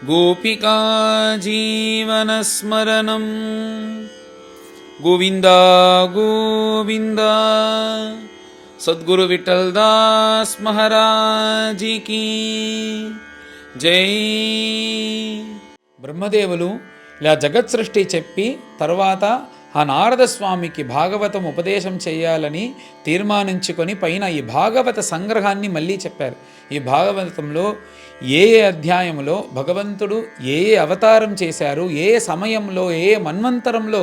गोपिका जीवनस्मरणं गोविंद गोविंद। सद्गुरु विठलदास महाराज की जय। బ్రహ్మదేవులు ఇలా జగత్ సృష్టి చెప్పి తర్వాత ఆ నారద స్వామికి భాగవతం ఉపదేశం చేయాలని తీర్మానించుకొని పైన ఈ భాగవత సంగ్రహాన్ని మళ్ళీ చెప్పారు. ఈ భాగవతంలో ఏ అధ్యాయంలో భగవంతుడు ఏ అవతారం చేశారు, ఏ సమయంలో ఏ మన్వంతరంలో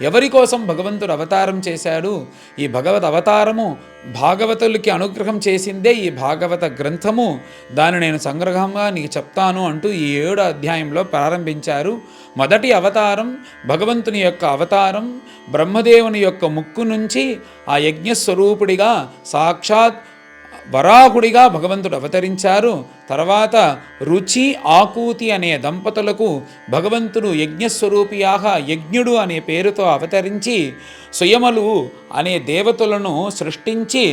ఎవరి కోసం భగవంతుడు అవతారం చేశాడు, ఈ భగవత్ అవతారము భాగవతులకి అనుగ్రహం చేసిందే ఈ భాగవత గ్రంథము, దాన్ని నేను సంగ్రహంగా నీకు చెప్తాను అంటూ ఈ 7వ అధ్యాయంలో ప్రారంభించారు. మొదటి అవతారం భగవంతుని యొక్క అవతారం. బ్రహ్మదేవుని యొక్క ముక్కు నుంచి ఆ యజ్ఞస్వరూపుడిగా సాక్షాత్ వరాహుడిగా భగవంతుడు అవతరించారు. తర్వాత రుచి ఆకూతి అనే దంపతులకు భగవంతుడు యజ్ఞస్వరూపియాగ యజ్ఞుడు అనే పేరుతో అవతరించి స్వయములు అనే దేవతలను సృష్టించి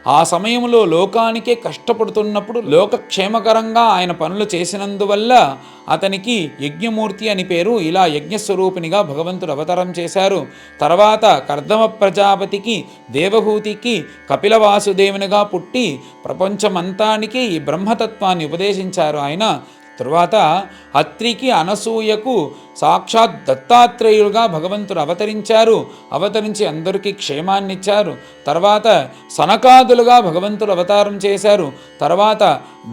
ఆ సమయంలో లోకానికే కష్టపడుతున్నప్పుడు లోకక్షేమకరంగా ఆయన పనులు చేసినందువల్ల అతనికి యజ్ఞమూర్తి అని పేరు. ఇలా యజ్ఞస్వరూపినిగా భగవంతుడు అవతారం చేశారు. తర్వాత కర్దమ ప్రజాపతికి దేవహూతికి కపిల వాసుదేవునిగా పుట్టి ప్రపంచమంతానికి ఈ బ్రహ్మతత్వాన్ని ఉపదేశించారు ఆయన. తరువాత అత్రికి అనసూయకు సాక్షాత్ దత్తాత్రేయులుగా భగవంతుడు అవతరించారు. అవతరించి అందరికీ క్షేమాన్నిచ్చారు. తర్వాత సనకాదులుగా భగవంతుడు అవతారం చేశారు. తర్వాత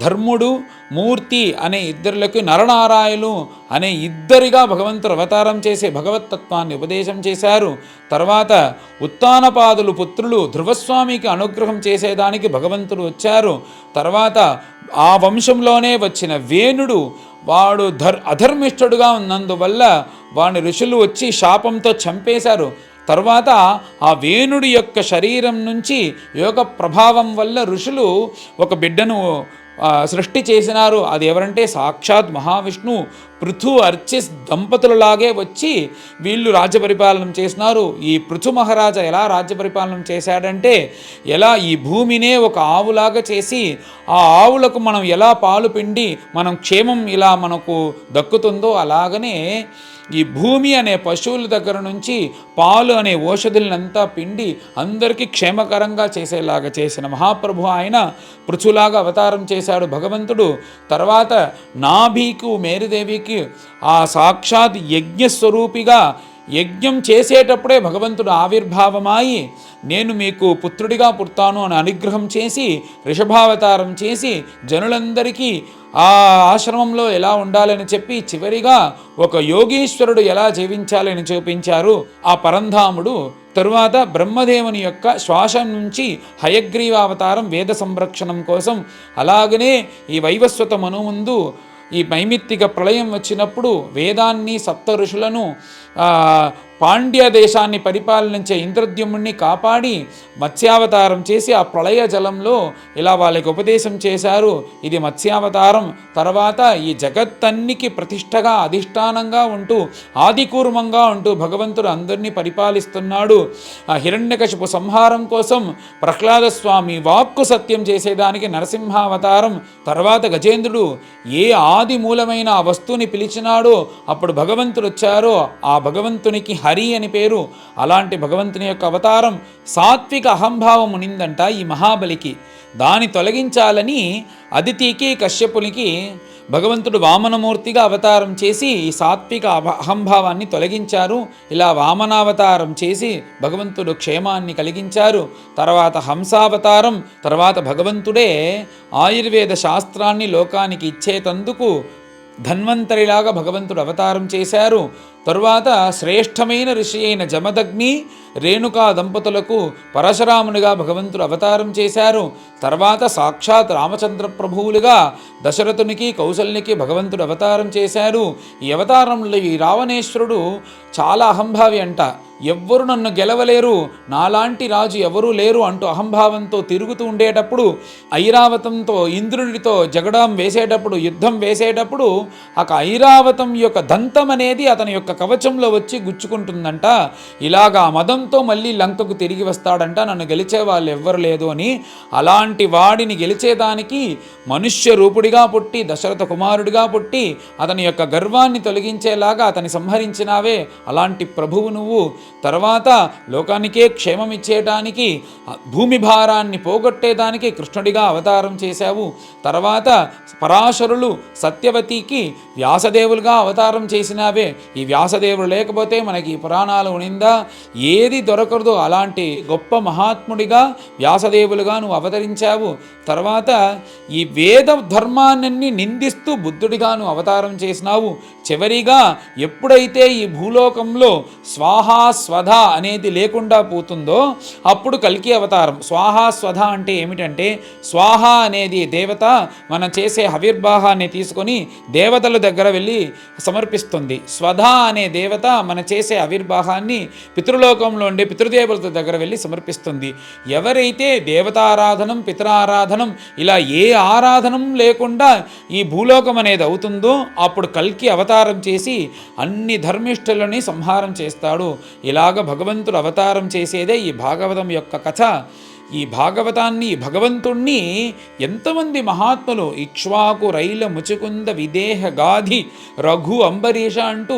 ధర్ముడు మూర్తి అనే ఇద్దరులకు నరనారాయణులు అనే ఇద్దరిగా భగవంతుడు అవతారం చేసే భగవత్తత్వాన్ని ఉపదేశం చేశారు. తర్వాత ఉత్తానపాదులు పుత్రులు ధ్రువస్వామికి అనుగ్రహం చేసేదానికి భగవంతుడు వచ్చారు. తర్వాత ఆ వంశంలోనే వచ్చిన వేణుడు వాడు అధర్మిష్ఠుడుగా ఉన్నందువల్ల వాడిని ఋషులు వచ్చి శాపంతో చంపేశారు. తర్వాత ఆ వేణుడి యొక్క శరీరం నుంచి యోగ ప్రభావం వల్ల ఋషులు ఒక బిడ్డను సృష్టి చేసినారు. అది ఎవరంటే సాక్షాత్ మహావిష్ణు పృథు అర్చిస్ దంపతులలాగే వచ్చి వీళ్ళు రాజ్య పరిపాలన చేసినారు. ఈ పృథు మహారాజా ఎలా రాజ్య పరిపాలన చేశాడంటే, ఎలా ఈ భూమినే ఒక ఆవులాగా చేసి ఆ ఆవులకు మనం ఎలా పాలు పిండి మనం క్షేమం ఇలా మనకు దక్కుతుందో అలాగనే ఈ భూమి అనే పశువుల దగ్గర నుంచి పాలు అనే ఔషధులనంతా పిండి అందరికీ క్షేమకరంగా చేసేలాగా చేసిన మహాప్రభు ఆయన పృథులాగా అవతారం చేశాడు భగవంతుడు. తర్వాత నాభికు మేరుదేవికి ఆ సాక్షాత్ యజ్ఞస్వరూపిగా యజ్ఞం చేసేటప్పుడే భగవంతుడు ఆవిర్భావమాయి నేను మీకు పుత్రుడిగా పుడతాను అని అనుగ్రహం చేసి ఋషభావతారం చేసి జనులందరికీ ఆ ఆశ్రమంలో ఎలా ఉండాలని చెప్పి చివరిగా ఒక యోగీశ్వరుడు ఎలా జీవించాలని చూపించారు ఆ పరంధాముడు. తరువాత బ్రహ్మదేవుని యొక్క శ్వాసం నుంచి హయగ్రీవావతారం వేద సంరక్షణం కోసం. అలాగనే ఈ వైవస్వత మనుముందు ఈ మైమిత్తిక ప్రళయం వచ్చినప్పుడు వేదాన్ని సప్త ఋషులను పాండ్య దేశాన్ని పరిపాలించే ఇంద్రద్యుమ్నుని కాపాడి మత్స్యావతారం చేసి ఆ ప్రళయ జలంలో ఇలా వాళ్ళకి ఉపదేశం చేశారు. ఇది మత్స్యావతారం. తర్వాత ఈ జగత్తన్నికి ప్రతిష్టగా అధిష్టానంగా ఉంటూ ఆదికూర్మంగా ఉంటూ భగవంతుడు అందరినీ పరిపాలిస్తున్నాడు. ఆ హిరణ్యకశిపు సంహారం కోసం ప్రహ్లాద స్వామి వాక్కు సత్యం చేసేదానికి నరసింహావతారం. తర్వాత గజేంద్రుడు ఏ ఆది మూలమైన ఆ వస్తువుని పిలిచినాడో అప్పుడు భగవంతుడు వచ్చారో ఆ భగవంతునికి హరి అని పేరు. అలాంటి భగవంతుని యొక్క అవతారం సాత్విక అహంభావం ఉనిందంట ఈ మహాబలికి. దాన్ని తొలగించాలని అదితికి కశ్యపునికి భగవంతుడు వామనమూర్తిగా అవతారం చేసి ఈ సాత్విక అహంభావాన్ని తొలగించారు. ఇలా వామనావతారం చేసి భగవంతుడు క్షేమాన్ని కలిగించారు. తర్వాత హంసావతారం. తర్వాత భగవంతుడే ఆయుర్వేద శాస్త్రాన్ని లోకానికి ఇచ్చేటందుకు ధన్వంతరిలాగా భగవంతుడు అవతారం చేశారు. తరువాత శ్రేష్టమైన ఋషి అయిన జమదగ్ని రేణుకా దంపతులకు పరశురామునిగా భగవంతుడు అవతారం చేశారు. తర్వాత సాక్షాత్ రామచంద్ర ప్రభువులుగా దశరథునికి కౌసల్యకి భగవంతుడు అవతారం చేశారు. ఈ అవతారంలో ఈ రావణేశ్వరుడు చాలా అహంభావి అంట. ఎవ్వరు నన్ను గెలవలేరు, నాలాంటి రాజు ఎవరూ లేరు అంటూ అహంభావంతో తిరుగుతూ ఉండేటప్పుడు ఐరావతంతో ఇంద్రుడితో జగడం వేసేటప్పుడు యుద్ధం వేసేటప్పుడు ఆ ఐరావతం యొక్క దంతం అనేది అతని యొక్క కవచంలో వచ్చి గుచ్చుకుంటుందంట. ఇలాగా మదంతో మళ్ళీ లంకకు తిరిగి వస్తాడంట, నన్ను గెలిచే వాళ్ళు ఎవ్వరు లేదు అని. అలాంటి వాడిని గెలిచేదానికి మనుష్య రూపుడిగా పుట్టి, దశరథ కుమారుడిగా పుట్టి, అతని యొక్క గర్వాన్ని తొలగించేలాగా అతని సంహరించినావే, అలాంటి ప్రభువు నువ్వు. తర్వాత లోకానికే క్షేమం ఇచ్చేయటానికి, భూమి భారాన్ని పోగొట్టేదానికి కృష్ణుడిగా అవతారం చేశావు. తర్వాత పరాశరులు సత్యవతికి వ్యాసదేవులుగా అవతారం చేసినావే. ఈ వ్యాసదేవుడు లేకపోతే మనకి ఈ పురాణాలు ఉనిందా? ఏది దొరకదు. అలాంటి గొప్ప మహాత్ముడిగా వ్యాసదేవులుగా నువ్వు అవతరించావు. తర్వాత ఈ వేద ధర్మాన్ని నిందిస్తూ బుద్ధుడిగా నువ్వు అవతారం చేసినావు. చివరిగా ఎప్పుడైతే ఈ భూలోకంలో స్వాహా స్వధ అనేది లేకుండా పోతుందో అప్పుడు కల్కి అవతారం. స్వాహా స్వధ అంటే ఏమిటంటే, స్వాహ అనేది దేవత మనం చేసే హవిర్భాహాన్ని తీసుకొని దేవతల దగ్గర వెళ్ళి సమర్పిస్తుంది. స్వధ అనే దేవత మన చేసే ఆవిర్భాహాన్ని పితృలోకంలో ఉండే పితృదేవతల దగ్గర వెళ్ళి సమర్పిస్తుంది. ఎవరైతే దేవతారాధనం, పితరారాధనం ఇలా ఏ ఆరాధనం లేకుండా ఈ భూలోకం అనేది అవుతుందో అప్పుడు కల్కి అవతారం చేసి అన్ని ధర్మిష్ఠులని సంహారం చేస్తాడు. ఇలాగ భగవంతుడు అవతారం చేసేదే ఈ భాగవతం యొక్క కథ. ఈ భాగవతాన్ని, భగవంతుణ్ణి ఎంతమంది మహాత్ములు ఇక్ష్వాకు, రైల, ముచుకుంద, విదేహ, గాధి, రఘు, అంబరీష అంటూ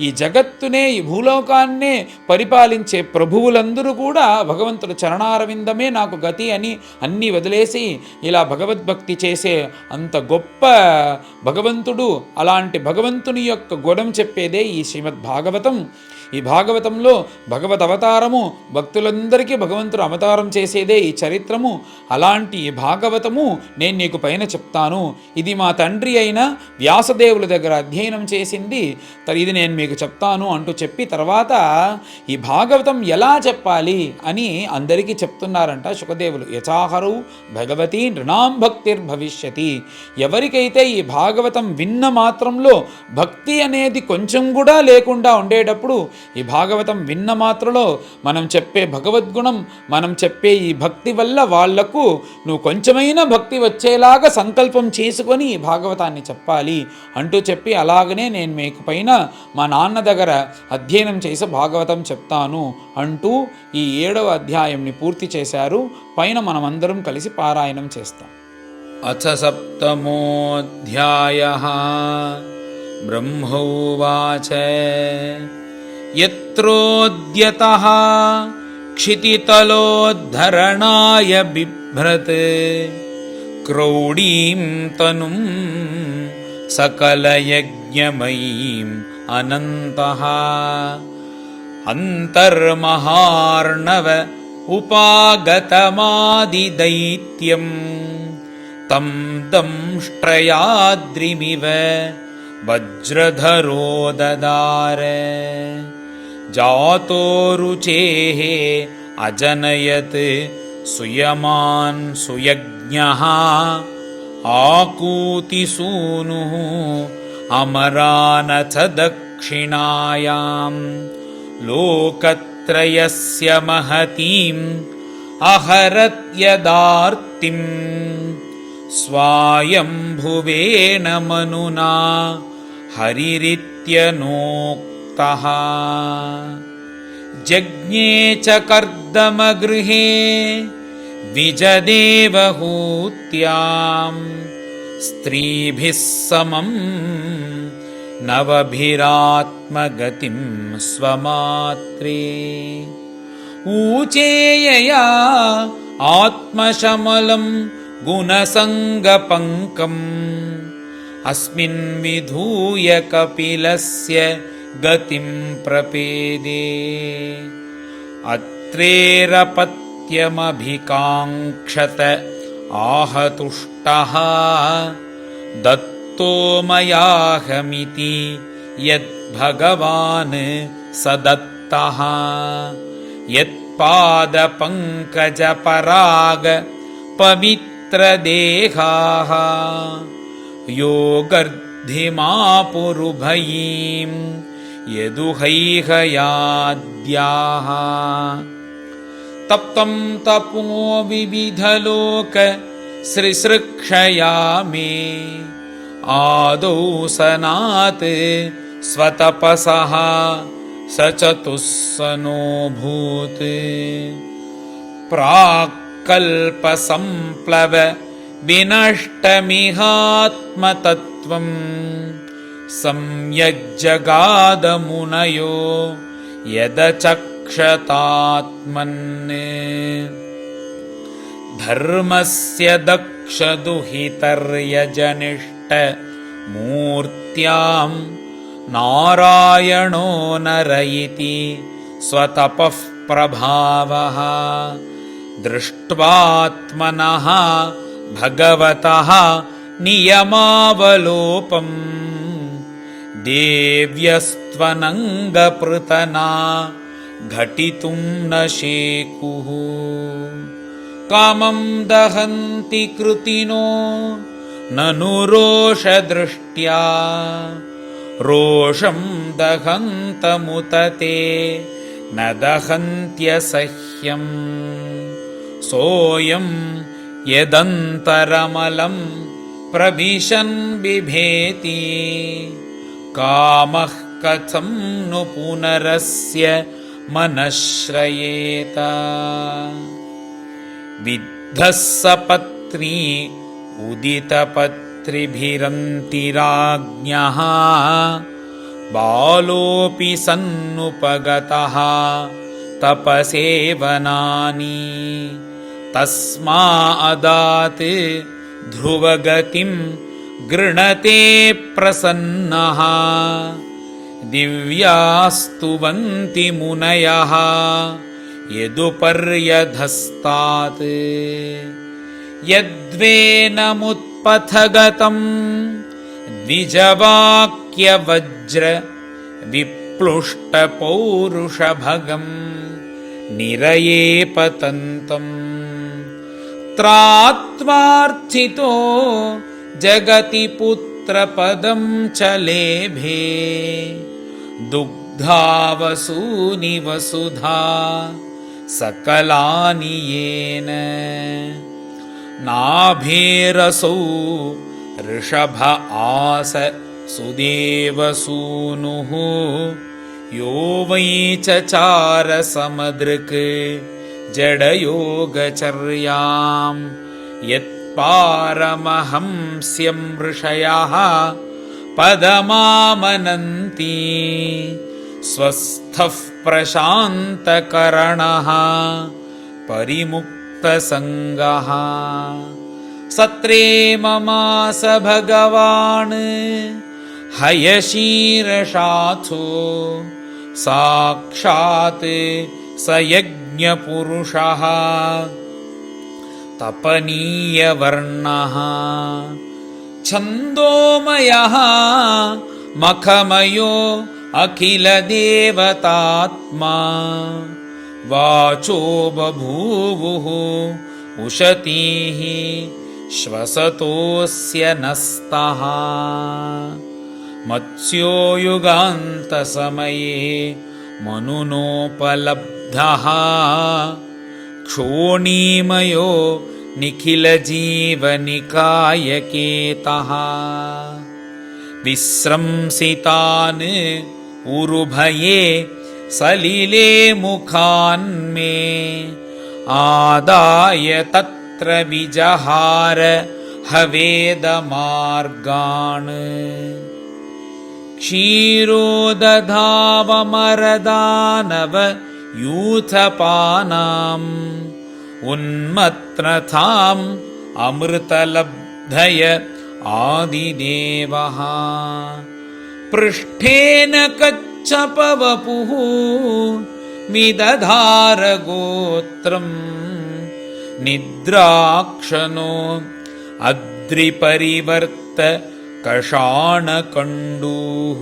ఈ జగత్తునే, ఈ భూలోకాన్నే పరిపాలించే ప్రభువులందరూ కూడా భగవంతుడు చరణారవిందమే నాకు గతి అని అన్నీ వదిలేసి ఇలా భగవద్భక్తి చేసే అంత గొప్ప భగవంతుడు. అలాంటి భగవంతుని యొక్క గుణం చెప్పేదే ఈ శ్రీమద్ భాగవతం. ఈ భాగవతంలో భగవద్ అవతారము, భక్తులందరికీ భగవంతుడు అవతారం చేసేదే ఈ చరిత్రము. అలాంటి ఈ భాగవతము నేను నీకు పైన చెప్తాను. ఇది మా తండ్రి అయిన వ్యాసదేవుల దగ్గర అధ్యయనం చేసింది, ఇది నేను మీకు చెప్తాను అంటూ చెప్పి తర్వాత ఈ భాగవతం ఎలా చెప్పాలి అని అందరికీ చెప్తున్నారంట శుకదేవులు. యచాహరు భగవతి నృణాం భక్తిర్భవిష్యతి. ఎవరికైతే ఈ భాగవతం విన్న మాత్రంలో భక్తి అనేది కొంచెం కూడా లేకుండా ఉండేటప్పుడు, ఈ భాగవతం విన్న మాత్రలో మనం చెప్పే భగవద్గుణం, మనం చెప్పే ఈ భక్తి వల్ల వాళ్లకు నువ్వు కొంచెమైనా భక్తి వచ్చేలాగా సంకల్పం చేసుకొని ఈ భాగవతాన్ని చెప్పాలి అంటూ చెప్పి, అలాగనే నేను మీకు పైన మా నాన్న దగ్గర అధ్యయనం చేసి భాగవతం చెప్తాను అంటూ ఈ 7వ అధ్యాయంని పూర్తి చేశారు. పైన మనమందరం కలిసి పారాయణం చేస్తాం. అథ సప్తమోऽధ్యాయః. బ్రహ్మోవాచ యత్రోద్యతః క్షితితలోద్ధరణాయ బిభ్రత్ క్రౌడీం తనుం సకలయజ్ఞమయీం అనంతః అంతర్మహార్ణవ ఉపాగతమాదిదైత్యం తం దంష్ట్రయాద్రిమివ వజ్రధరో దదార జాతో రుచేః అజనయత్ సుయమాన్ సుయజ్ఞః ఆకూతి సూనుః అమరానథ దక్షిణాయాం లోకత్రయస్య మహతీం అహరత్యదార్తిం స్వాయంభువేన మనునా హరిరిత్యనోక్తః జజ్ఞే చ కర్దమగృహే ద్విజదేవహూత్యాం స్త్రీభిః సమం నవభిరాత్మగతిం స్వమాత్రే ఊచేయయా ఆత్మశమలం గుణసంగపంకం అస్మిన్ విధూయ కపిలస్య గతిం ప్రపేదే అత్రేరపత్యమభికాంక్షత ఆహతుష్టః దత్తో మయాహమితి యద్భగవాన్ సదత్తః యత్పాదపంకజపరాగ పవిత్రదేహాః యోగర్ధిమాపురుభయీం యదుహైహయాద్యాః తప్తం తపో వివిధలోక సృసృక్షయా మే ఆదౌ సనాత్ स्वतपसः स चतुस्सनोऽभूत् प्राक्कल्पसम्प्लव विनष्टमिहात्मतत्त्वं सम्यग्जगादमुनयो यदचक्षतात्मन् धर्मस्य दक्षदुहितर्यजनिष्टमूर्त्यां नारायणो नर इति स्वतपः प्रभावः दृष्ट्वात्मनः भगवतः नियमावलोपम् देव्यस्त्वनङ्गपृतना घटितुं न शेकुः कामं दहन्ति कृतिनो ननु रोषदृष्ट्या रोषं दहन्तमुत ते न दहन्त्यसह्यम् सोऽयं यदन्तरमलं प्रविशन् बिभेति कामः कथं नु पुनरस्य मनश्रयेत विद्धः सपत्नी उदितपत्रिभिरन्तिराज्ञः बालोऽपि सन्नुपगतः तपसेवनानि तस्मादात् ध्रुवगतिं गृणते प्रसन्नः दिव्यास्तुवन्ति मुनयः यदुपर्यधस्तात् यद्वेनमुत्पथगतं द्विजवाक्यवज्र विप्लुष्टपौरुषभगं निरये पतन्तम् त्रात्वार्थितो जगति पुत्रपदं च लेभे दुग्धावसूनि वसुधा सकलानि येन नाभेरसौ ऋषभ आस सुदेवसूनुः यो वै चचार समदृक् जडयोगचर्यां यत्पारमहंस्यं ऋषयः पदमामनन्ति स्वस्थः प्रशान्तकरणः परिमुक्तसङ्गः सत्रे ममास भगवान् हयशीरशाथो साक्षात् स यज्ञपुरुषः तपनीयवर्णः छन्दोमयः मखमयो अखिलदेवतात्मा वाचो बभूवुः उशतीः श्वसतोऽस्य नस्तः मत्स्यो युगान्तसमये मनुनोपलब्धः क्षोणीमयो निखिलजीवनिकायकेतः विस्रंसितान् उरुभये सलिले मुखान्मे आदाय तत्र विजहार हवेदमार्गान् क्षीरोदधावमरदानव यूथपानाम् उन्मत्त्रथाम् अमृतलब्धय आदिदेवः पृष्ठेन कच्छपवपुः विदधार गोत्रम् निद्राक्षनो अद्रिपरिवर्त कषाणकण्डूः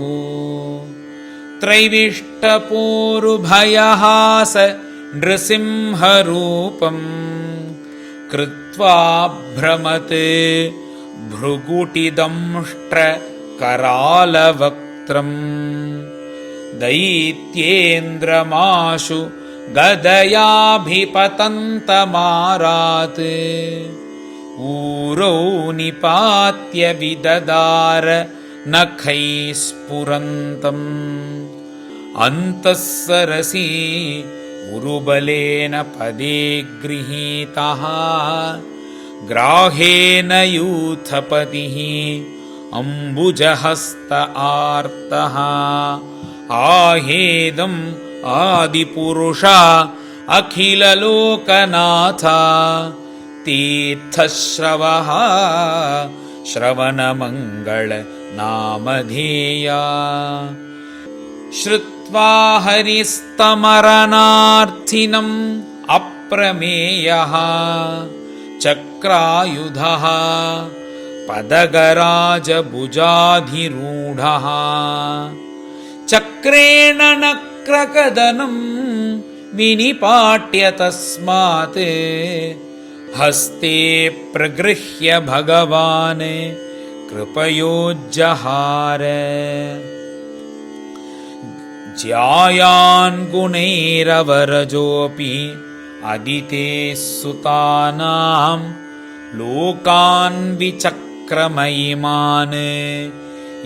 त्रैविष्टपोरुभयहास नृसिंहरूपम् कृत्वा भ्रमते भृगुटिदंष्ट्र करालवक्त्रम् दैत्येन्द्रमाशु गदयाभिपतन्तमारात् ऊरौ निपात्य विददार नखैः स्फुरन्तम् अन्तः सरसि उरुबलेन पदे गृहीतः ग्राहेण यूथपतिः अम्बुजहस्त आर्तः आहेदम् आदिपुरुष अखिललोकनाथ तीर्थश्रवः श्रवणमङ्गल नामधेया श्रुत्वा हरिस्तमरणार्थिनम् अप्रमेयः चक्रायुधः पदगराजभुजाधिरूढः चक्रेण नक्रकदनं विनिपाट्य तस्मात् हस्ते प्रगृह्य भगवान् कृपयोज्जहार ज्यायान् गुणैरवरजोऽपि अदितेः सुतानां लोकान् विचक्रमयिमान्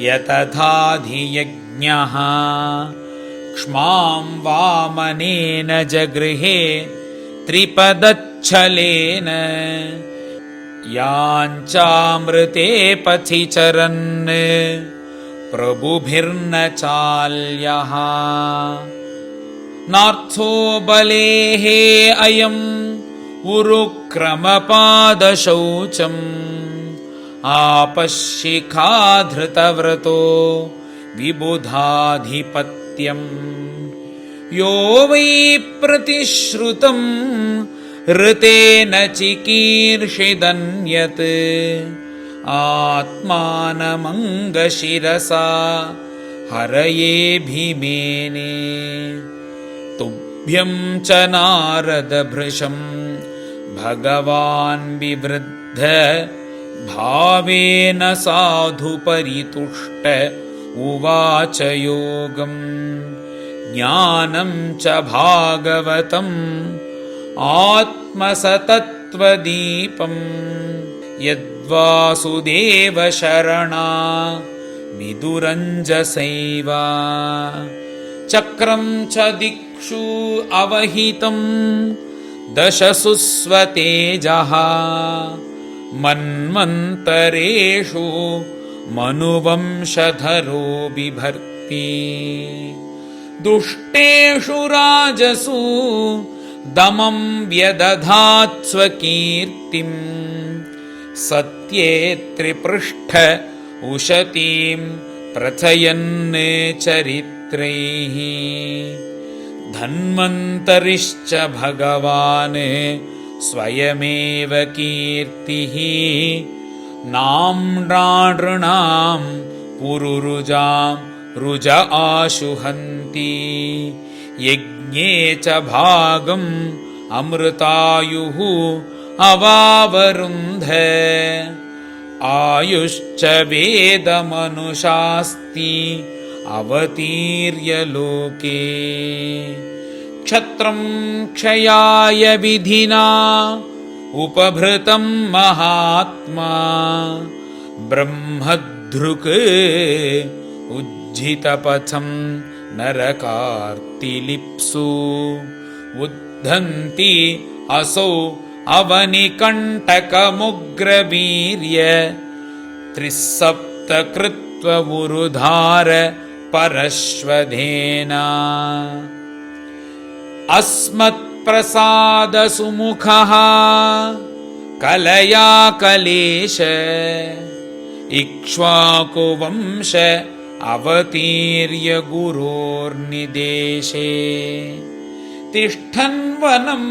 यतथाधियज्ञः क्ष्मां वामनेन जगृहे त्रिपदच्छलेन याञ्चामृते पथि चरन् प्रभुभिर्न चाल्यः नार्थो बलेः अयम् उरुक्रमपादशौचम् आपश्शिखाधृतव्रतो विबुधाधिपत्यम् यो वै प्रतिश्रुतम् ऋतेन चिकीर्षिदन्यत् आत्मानमङ्गशिरसा हरये भीमेने तुभ्यं च नारद भृशं भगवान् विवृद्ध भावेन साधु परितुष्ट उवाच योगम् ज्ञानं च भागवतम् आत्मसतत्त्वदीपम् यद्वासुदेव शरणा विदुरञ्जसैव चक्रं च दिक्षु अवहितं दशसु स्वतेजः मन्वन्तरेषु मनुवंशधरो बिभर्ति दुष्टेषु राजसु दमं व्यदधात् स्वकीर्तिम् सत्ये त्रिपृष्ठ उशतीं प्रथयन् चरित्रैः धन्वन्तरिश्च भगवान् स्वयमेव कीर्तिः नाम्नानृणां पुरुरुजां रुज आशुहन्ति यज्ञे च भागम् अमृतायुः अवावरुन्ध आयुश्च वेदमनुशास्ति अवतीर्य लोके क्षत्रं क्षयाय विधिना उपभृतं महात्मा ब्रह्मधृक् उज्झितपथं नरकार्तिलिप्सु उद्धन्ति असौ अवनिकण्टकमुग्रवीर्य त्रिसप्तकृत्वुरुधार परश्वधेना अस्मत्प्रसादसुमुखः कलया कलेश इक्ष्वाकुवंश अवतीर्य गुरोर्निदेशे तिष्ठन्वनं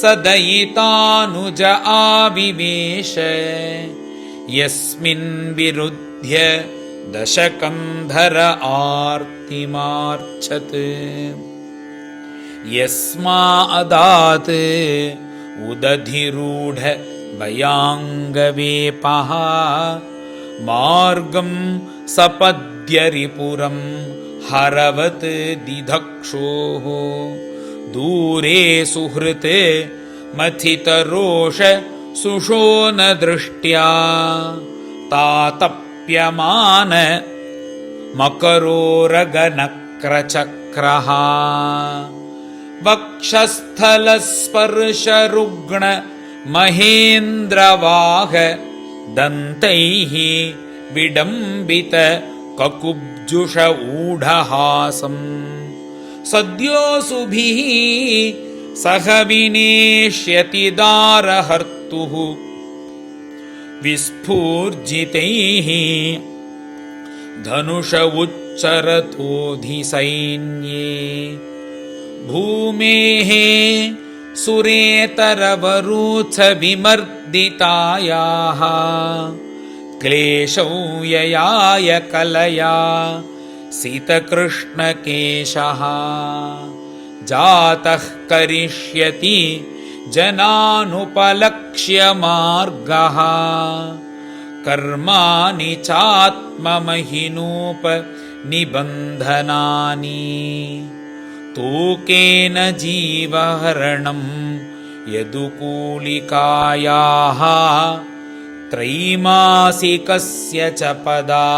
सदयितानुज आविवेश यस्मिन् विरुध्य दशकन्धर आर्तिमार्च्छत् यस्मादात् उदधिरूढ भयाङ्गवेपः मार्गं सपद्यरिपुरं हरवत् दिधक्षोः दूरे सुहृत् मथितरोष सुषोन दृष्ट्या तातप्त दीप्यमान मकरोरगनक्रचक्रः वक्षस्थलस्पर्शरुग्ण महेन्द्रवाह दन्तैः विडम्बित ककुब्जुष ऊढहासम् सद्योऽसुभिः सह विनेष्यति दारहर्तुः विस्फूर्जितैः धनुष उच्चरतोऽधिसैन्ये भूमेः सुरेतरवरूथ विमर्दितायाः क्लेशौ ययाय कलया सितकृष्णकेशः जातः करिष्यति जनानुपलक्ष्य मार्गः कर्माणि चात्ममहिनोपनिबन्धनानि तूकेन जीवहरणं यदुकूलिकायाः त्रैमासिकस्य च पदा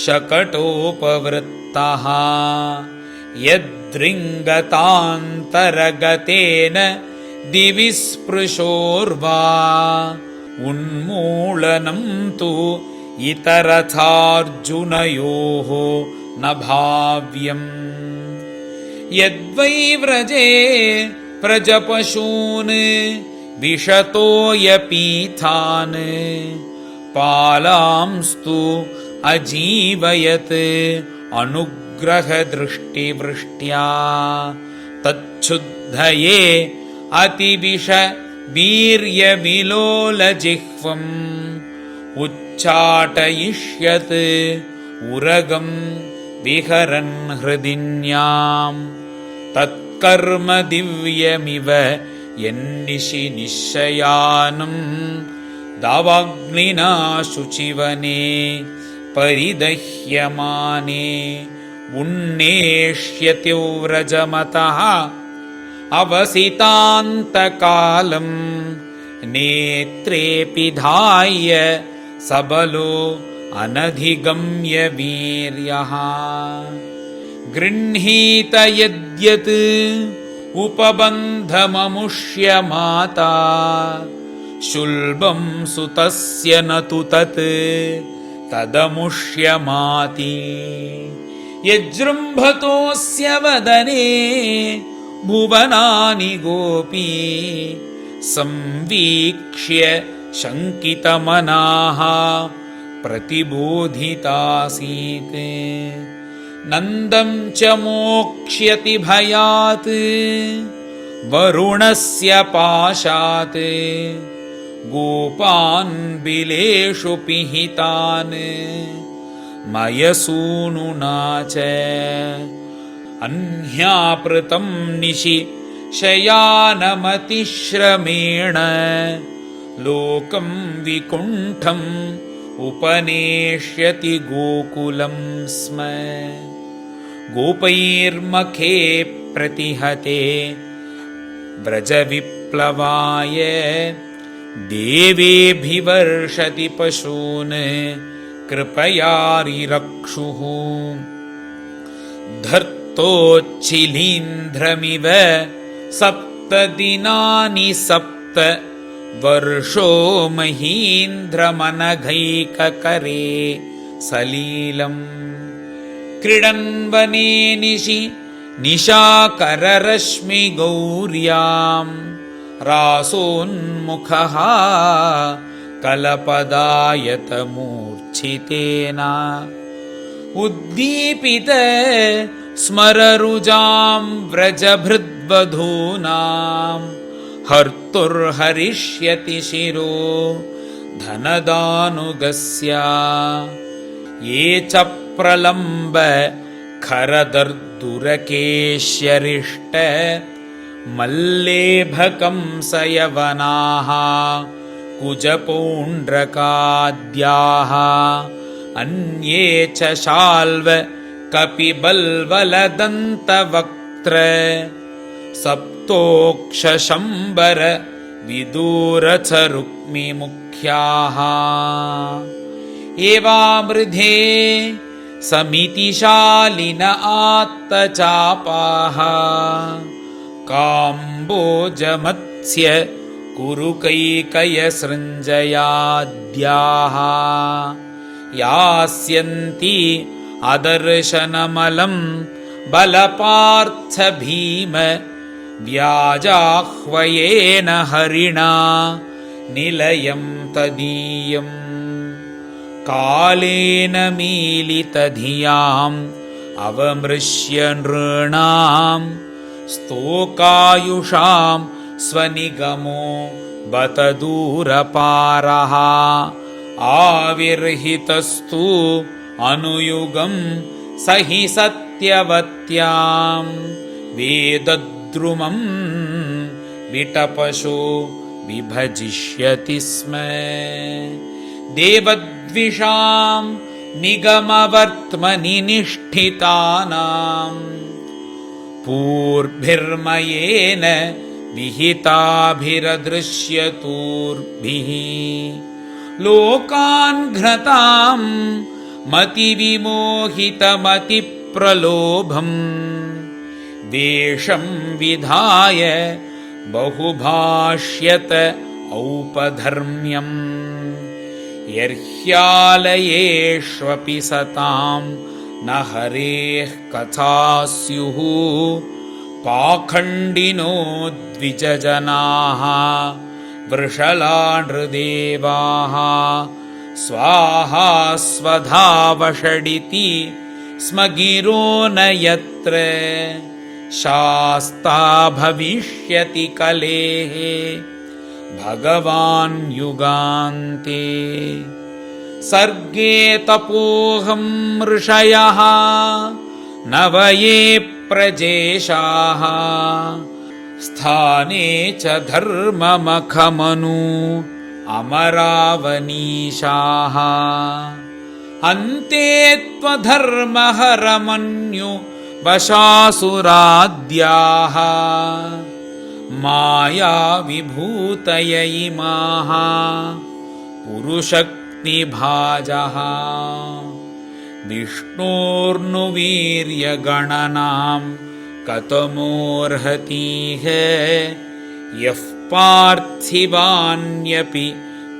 शकटोपवृत्तः यद्रिङ्गतान्तरगतेन दिवि स्पृशोर्वा उन्मूलनं तु इतरथार्जुनयोः न भाव्यम् यद्वै व्रजे प्रजपशून् विशतोऽयपीथान् पालांस्तु अजीवयत् अनुग्रहदृष्टिवृष्ट्या तच्छुद्धये अतिविष वीर्यविलोलजिह्वम् उच्चाटयिष्यत् उरगं विहरन् हृदिन्याम् तत्कर्म दिव्यमिव यन्निशि निश्शयानम् दावाग्निना शुचिवने परिदह्यमाने उन्नेष्यत्योव्रजमतः अवसितान्तकालम् नेत्रे पिधाय सबलो अनधिगम्य वीर्यः गृह्णीत यद्यत् उपबन्धममुष्य माता शुल्बं सुतस्य न तु तत् तदमुष्यमाति यजृम्भतोऽस्य वदने भुवनानि गोपी संवीक्ष्य शङ्कितमनाः प्रतिबोधितासीत् नन्दं च मोक्ष्यति भयात् वरुणस्य पाशात् गोपान् बिलेषु पिहितान् मयसूनुना च अन्यापृतं निशि शयानमतिश्रमेण लोकं विकुण्ठम् उपनेष्यति गोकुलं स्म गोपैर्मखे प्रतिहते व्रजविप्लवाय देवेऽभिवर्षति पशून् कृपयारिरक्षुः धर्तोच्छिलीन्ध्रमिव 7 दिनानि 7 वर्षो महीन्द्रमनघैककरे सलीलम् क्रीडन्वने निशि निशाकररश्मिगौर्याम् रासोन्मुखः कलपदायतमूर्च्छितेन उद्दीपित स्मररुजां व्रजभृद्वधूनां हर्तुर्हरिष्यति शिरो धनदानुगस्य ये च प्रलम्ब खरदर्दुरकेश्यरिष्ट मल्लेभकं सयवनाः कुजपौण्ड्रकाद्याः अन्ये च शाल्व कपिबल्वलदन्तवक्त्र सप्तोक्षशम्बर विदूरथ रुक्मिमुख्याः एवामृधे समितिशालिन आत्तचापाः काम्बोजमत्स्य कुरुकैकयसृञ्जयाद्याः यास्यन्ति अदर्शनमलं बलपार्थ भीम व्याजाह्वयेन हरिणा निलयं तदीयम् कालेन मीलितधियाम् अवमृश्य नृणां स्तोकायुषां स्वनिगमो बत दूरपारः आविर्हितस्तु अनुयुगं स हि सत्यवत्यां वेदद्रुमं विटपशो विभजिष्यति स्म देवद्विषां निगमवर्त्मनि निष्ठितानां पूर्भिर्मयेन विहिताभिरदृश्यतूर्भिः लोकान् घ्नतां मतिविमोहितमतिप्रलोभम् वेषं विधाय बहुभाष्यत औपधर्म्यम् यर्ह्यालयेष्वपि सतां न हरेः कथा स्युः पाखण्डिनो द्विजजनाः वृषलानृदेवाः स्वाहा स्वधावषडिति स्म गिरो न यत्र शास्ता भविष्यति कलेः भगवान् युगान्ते सर्गे तपोहं ऋषयः नवये प्रजेशाः स्थाने च धर्ममखमनु अमरावनीशाः अन्ते त्वधर्महरमन्यु वशासुराद्याः माया विभूतय इमाः पुरुषक्तिभाजः विष्णोर्नुवीर्यगणनां कतमोर्हतीह यः पार्थिवान्यपि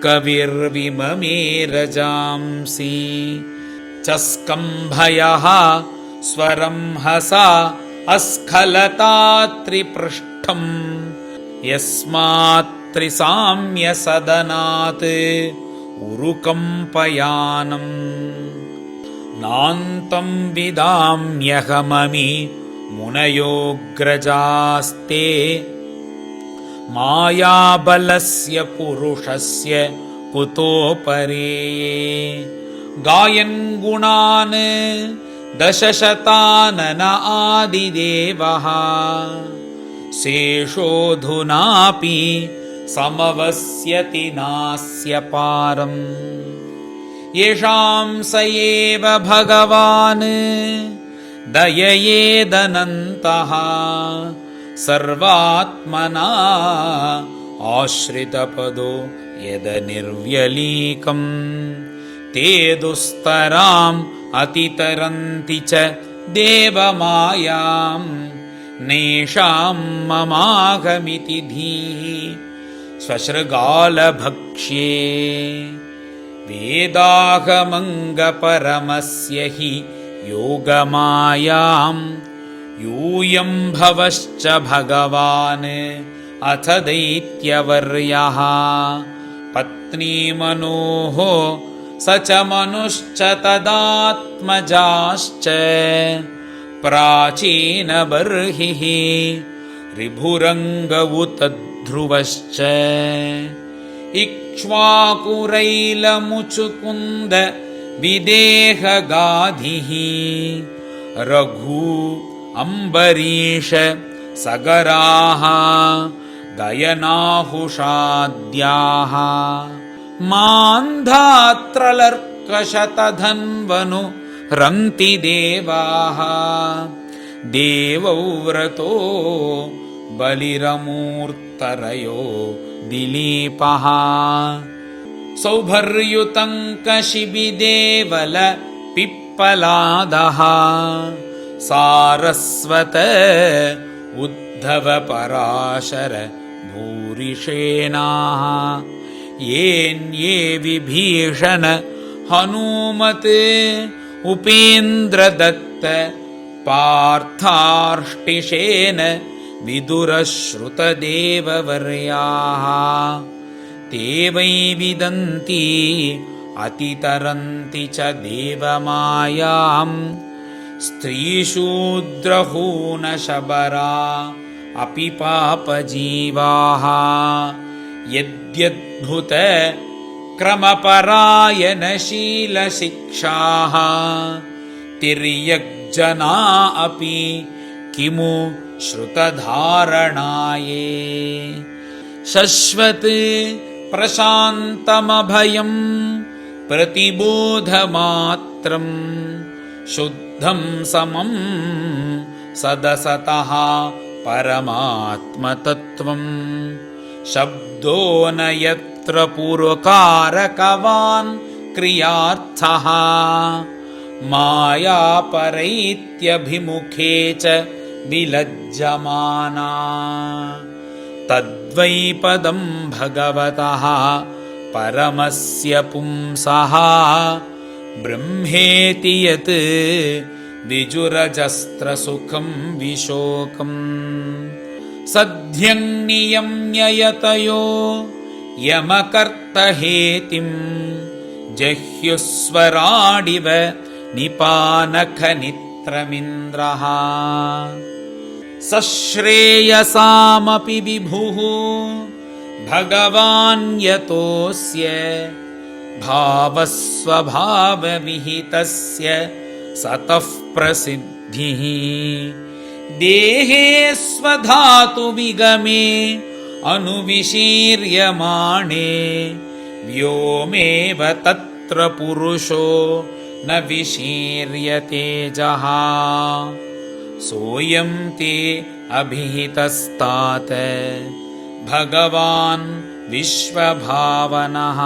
कविर्विममे रजांसि चस्कम्भयः स्वरं हसा अस्खलतात्रिपृष्ठं यस्मात्त्रिसाम्यसदनात् उरुकम्पयानम् नान्तं विदाम्यहममि मुनयोऽग्रजास्ते मायाबलस्य पुरुषस्य कुतोपरेये गायन् गुणान् दशशतानन आदिदेवः शेषोऽधुनापि समवस्यति नास्य पारम् येषां स एव भगवान् दययेदनन्तः सर्वात्मना आश्रितपदो यदनिर्व्यलीकम् ते दुस्तराम् अतितरन्ति च देवमायां नेषां ममागमिति धीः स्वशृगालभक्ष्ये वेदागमङ्गपरमस्य हि योगमायां यूयं भवश्च भगवान् अथ दैत्यवर्यः पत्नीमनोः स च मनुश्च तदात्मजाश्च प्राचीनबर्हिः ऋभुरङ्गवुत ध्रुवश्च इक्ष्वाकुरैलमुचुकुन्द विदेहगाधिः रघु अम्बरीष सगराः गयनाहुषाद्याः मान्धात्रलर्कशतधन्वनु रन्ति देवाः देवव्रतो बलिरमूर्तरयो दिलीपः सौभर्युतङ्कशिबिदेवल पिप्पलादः सारस्वत उद्धव पराशर भूरिषेणाः येन्ये विभीषण हनुमत् उपेन्द्रदत्त पार्थार्ष्टिशेन विदुरश्रुतदेववर्याः ते वै विदन्ति अतितरन्ति च देवमायाम् स्त्रीशूद्रहूनशबरा अपि पापजीवाः यद्यद्भुत क्रमपरायणशीलशिक्षाः तिर्यग्जना अपि किमु श्रुतधारणाये शश्वत् प्रशान्तमभयं प्रतिबोधमात्रम् शुद्धं समं सदसतः परमात्मतत्त्वं शब्दो न यत्र पुरकारकवान् क्रियार्थः मायापरैत्यभिमुखे च विलज्जमाना तद्वै पदं भगवतः परमस्य पुंसः ब्रह्मेति यत् विजुरजस्त्रसुखं विशोकम् सद्यं नियम्य यतयो यमकर्तहेतिं जह्युस्वराडिव निपानखनित्रमिन्द्रः सश्रेयसामपि विभुः भगवान् यतोऽस्य भावस्वभावविहितस्य सतः प्रसिद्धिः देहे स्वधातुविगमे अनुविशीर्यमाणे व्योमेव तत्र पुरुषो न विशीर्यतेजः सोऽयं ते अभिहितस्तात भगवान् विश्वभावनः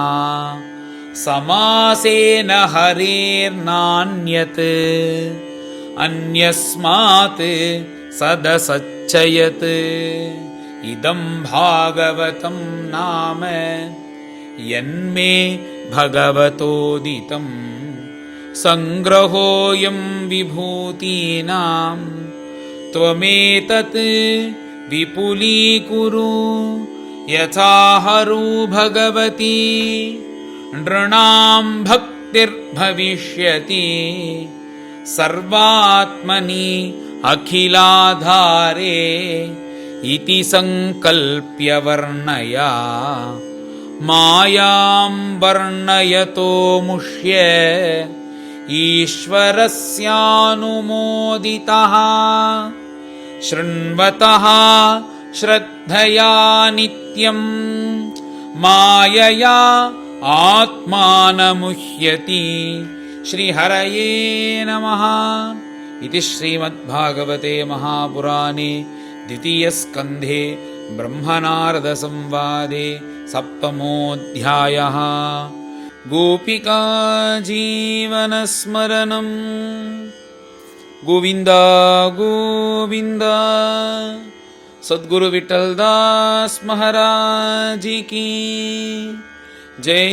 समासेन हरेर्नान्यत् अन्यस्मात् सदसच्चयत् इदं भागवतं नाम यन्मे भगवतोदितं संग्रहोऽयं विभूतीनां त्वमेतत् विपुलीकुरु यथाहरु भगवती नृणां भक्तिर्भविष्यति सर्वात्मनि अखिलाधारे इति संकल्प्य वर्णया मायां वर्णयतो मुष्य ईश्वरस्यानुमोदितः शृण्वतः श्रद्धया नित्यं मायया आत्मानमुह्यति श्रीहरये नमः। इति श्रीमद्भागवते महापुराणे द्वितीयस्कन्धे ब्रह्मनारदसंवादे सप्तमोऽध्यायः। गोपिका जीवनस्मरणं गोविन्द गोविन्द। सद्गुरु विठ्ठलदास महाराज की जय।